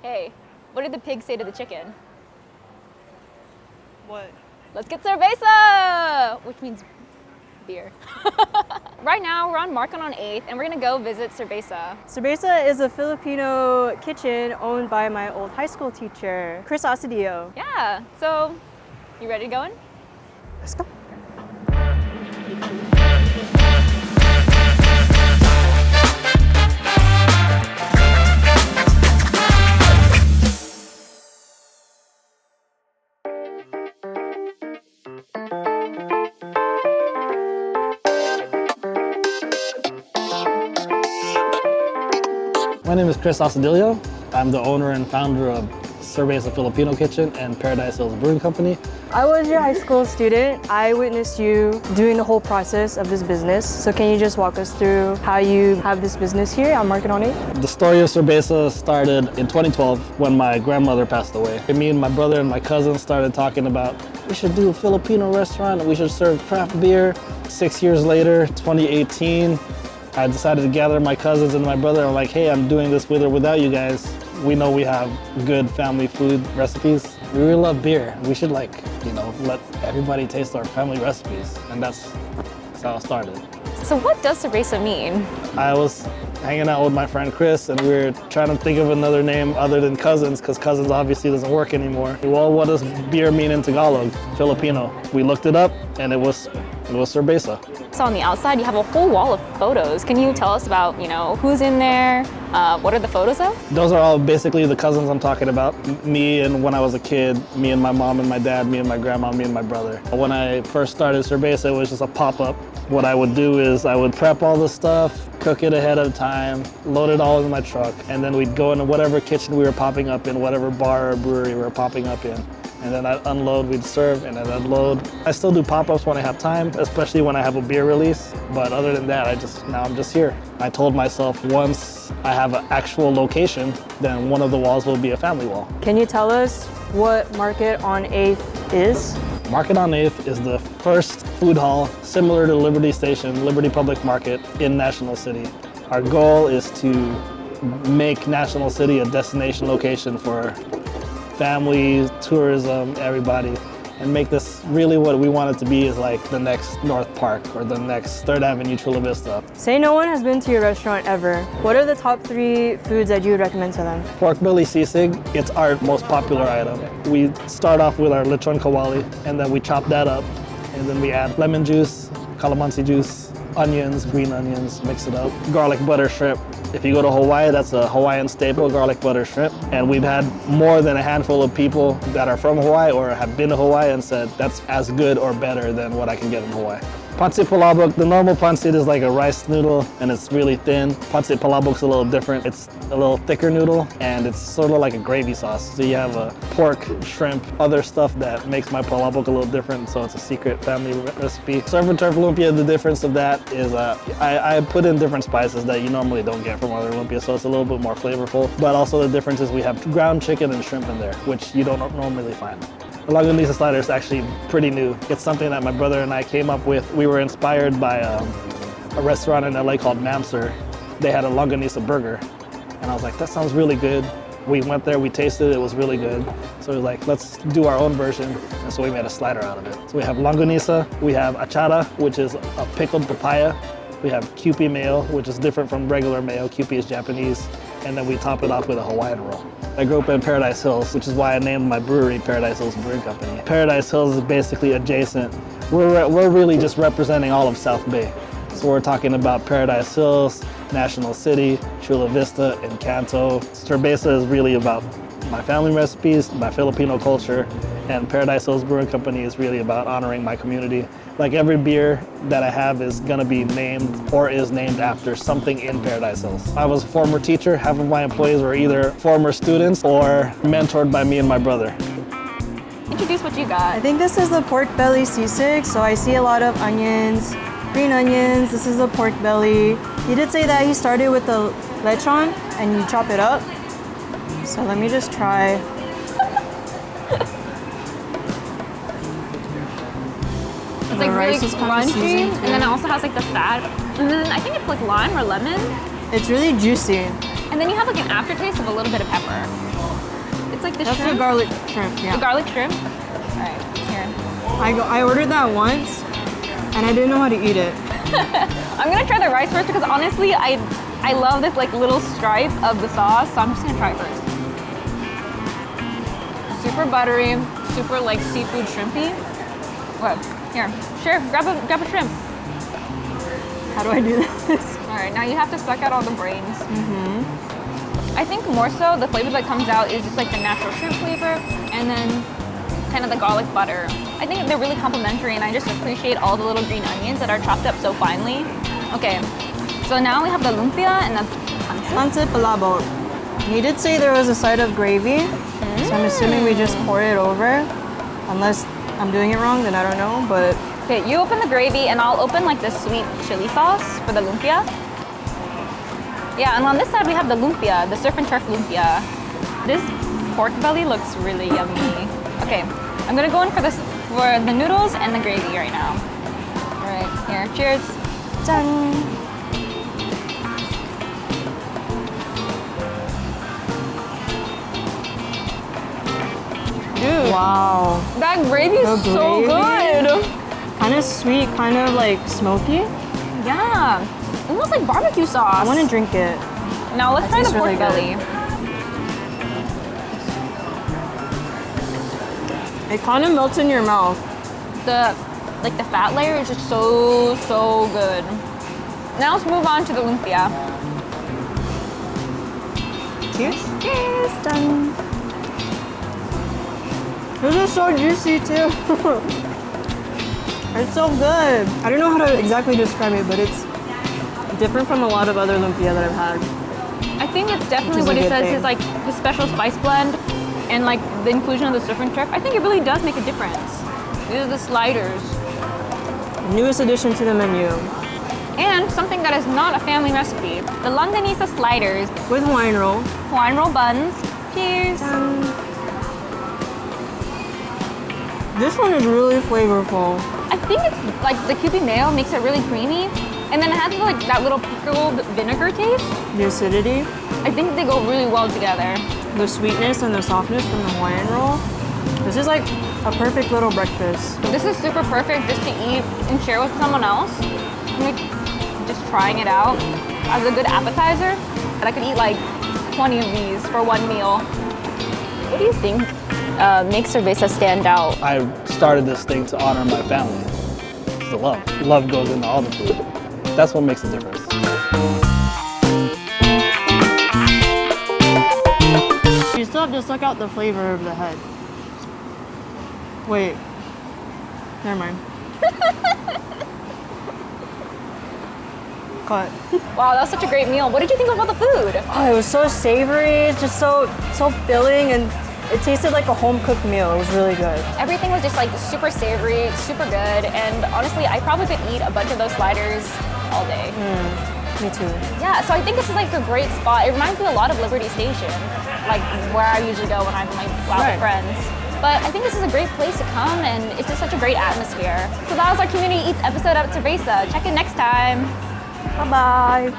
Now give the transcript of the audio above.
Hey, what did the pig say to the chicken? What? Let's get cerveza! Which means beer. Right now, we're on Market on 8th, and we're gonna go visit Cerveza. Cerveza is a Filipino kitchen owned by my old high school teacher, Chris Asadillo. Yeah, so you ready to go in? Let's go. My name is Chris Asadillo. I'm the owner and founder of Cerveza Filipino Kitchen and Paradise Hills Brewing Company. I was your high school student. I witnessed you doing the whole process of this business. So can you just walk us through how you have this business here on Market on 8th? The story of Cerveza started in 2012 when my grandmother passed away. Me and my brother and my cousin started talking about we should do a Filipino restaurant and we should serve craft beer. 6 years later, 2018, I decided to gather my cousins and my brother. I'm like, hey, I'm doing this with or without you guys. We know we have good family food recipes. We really love beer. We should let everybody taste our family recipes. And that's how it started. So what does Cerveza mean? I was hanging out with my friend Chris and we were trying to think of another name other than cousins because cousins obviously doesn't work anymore. Well, what does beer mean in Tagalog? Filipino. We looked it up and it was Cerveza. So on the outside, you have a whole wall of photos. Can you tell us about, who's in there? What are the photos of? Those are all basically the cousins I'm talking about. Me and when I was a kid, me and my mom and my dad, me and my grandma, me and my brother. When I first started Cerveza, it was just a pop-up. What I would do is I would prep all the stuff, cook it ahead of time, load it all in my truck, and then we'd go into whatever kitchen we were popping up in, whatever bar or brewery we were popping up in. And then I'd unload, we'd serve, and then I'd load. I still do pop-ups when I have time, especially when I have a beer release. But other than that, now I'm just here. I told myself once I have an actual location, then one of the walls will be a family wall. Can you tell us what Market on 8th is? Market on 8th is the first food hall similar to Liberty Station, Liberty Public Market in National City. Our goal is to make National City a destination location for families, tourism, everybody, and make this really what we want it to be is like the next North Park or the next 3rd Avenue Chula Vista. Say no one has been to your restaurant ever. What are the top 3 foods that you would recommend to them? Pork belly sisig, it's our most popular item. We start off with our lechon kawali and then we chop that up and then we add lemon juice, calamansi juice, onions, green onions, mix it up. Garlic butter shrimp. If you go to Hawaii, that's a Hawaiian staple, garlic butter shrimp. And we've had more than a handful of people that are from Hawaii or have been to Hawaii and said that's as good or better than what I can get in Hawaii. Pancit palabok, the normal pancit is like a rice noodle and it's really thin. Pancit palabok's a little different. It's a little thicker noodle and it's sort of like a gravy sauce. So you have a pork, shrimp, other stuff that makes my palabok a little different. So it's a secret family recipe. Surf and turf lumpia, the difference of that is I put in different spices that you normally don't get from other lumpia. So it's a little bit more flavorful. But also the difference is we have ground chicken and shrimp in there, which you don't normally find. The longanisa slider is actually pretty new. It's something that my brother and I came up with. We were inspired by a restaurant in LA called Mamser. They had a longanisa burger. And I was like, that sounds really good. We went there, we tasted it, it was really good. So we were like, let's do our own version. And so we made a slider out of it. So we have longanisa, we have achara, which is a pickled papaya. We have Kewpie mayo, which is different from regular mayo. Kewpie is Japanese. And then we top it off with a Hawaiian roll. I grew up in Paradise Hills, which is why I named my brewery Paradise Hills Brewing Company. Paradise Hills is basically adjacent. We're really just representing all of South Bay. So we're talking about Paradise Hills, National City, Chula Vista, Encanto. Cerveza is really about my family recipes, my Filipino culture, and Paradise Hills Brewing Company is really about honoring my community. Like every beer that I have is gonna be named or is named after something in Paradise Hills. I was a former teacher. Half of my employees were either former students or mentored by me and my brother. Introduce what you got. I think this is the pork belly sisig. So I see a lot of onions, green onions. This is the pork belly. He did say that he started with the lechon and you chop it up. So let me just try. It's like really crunchy, and then it also has like the fat. And then I think it's like lime or lemon. It's really juicy. And then you have like an aftertaste of a little bit of pepper. It's like the That's the shrimp. garlic shrimp, The yeah. garlic shrimp. All right, here. I ordered that once, and I didn't know how to eat it. I'm gonna try the rice first because honestly, I love this like little stripe of the sauce, so I'm just gonna try it first. Super buttery, super like seafood shrimpy. What? Here, sure, grab a shrimp. How do I do this? All right, now you have to suck out all the brains. I think more so the flavor that comes out is just like the natural shrimp flavor and then kind of the garlic butter. I think they're really complementary and I just appreciate all the little green onions that are chopped up so finely. Okay, so now we have the lumpia and the pancit. Pancit palabok. He did say there was a side of gravy, so I'm assuming we just pour it over. Unless I'm doing it wrong, then I don't know, but Okay, you open the gravy and I'll open like the sweet chili sauce for the lumpia. Yeah, and on this side we have the lumpia, the surf and turf lumpia. This pork belly looks really yummy. Okay, I'm gonna go in for the noodles and the gravy right now. All right, here, cheers. 짠! Dude, Wow. that gravy is The so gravy? good. Kind of sweet, kind of like smoky. Yeah, almost like barbecue sauce. I want to drink it. Now let's That try the tastes pork really good. belly. It kind of melts in your mouth. The fat layer is just so good. Now let's move on to the lumpia. Cheers. Cheers. Done. This is so juicy too. It's so good. I don't know how to exactly describe it, but it's different from a lot of other lumpia that I've had. I think it's definitely Which is what a it good says thing. is like the special spice blend and like the inclusion of the surf and turf. I think it really does make a difference. These are the sliders. Newest addition to the menu And something that is not a family recipe. The Longanisa sliders, with Hawaiian roll. Hawaiian roll buns. Cheers. This one is really flavorful. I think it's like the Kewpie mayo makes it really creamy. And then it has like that little pickled vinegar taste. The acidity, I think they go really well together. the sweetness, and the softness from the Hawaiian roll. This is like a perfect little breakfast. This is super perfect just to eat and share with someone else. Like, just trying it out as a good appetizer. And I could eat like 20 of these for one meal. What do you think makes Cerveza stand out? I started this thing to honor my family. It's the love. Love goes into all the food. That's what makes a difference. You still have to suck out the flavor of the head. Wait. Never mind. Cut. Wow, that was such a great meal. What did you think about the food? Oh, it was so savory, just so filling, and it tasted like a home-cooked meal. It was really good. Everything was just like super savory, super good, and honestly, I probably could eat a bunch of those sliders all day. Me too. Yeah, so I think this is like a great spot. It reminds me a lot of Liberty Station, like where I usually go when I'm like out Right. with friends. But I think this is a great place to come, and it's just such a great atmosphere. So that was our Community Eats episode of Cerveza. Check in next time. Bye-bye.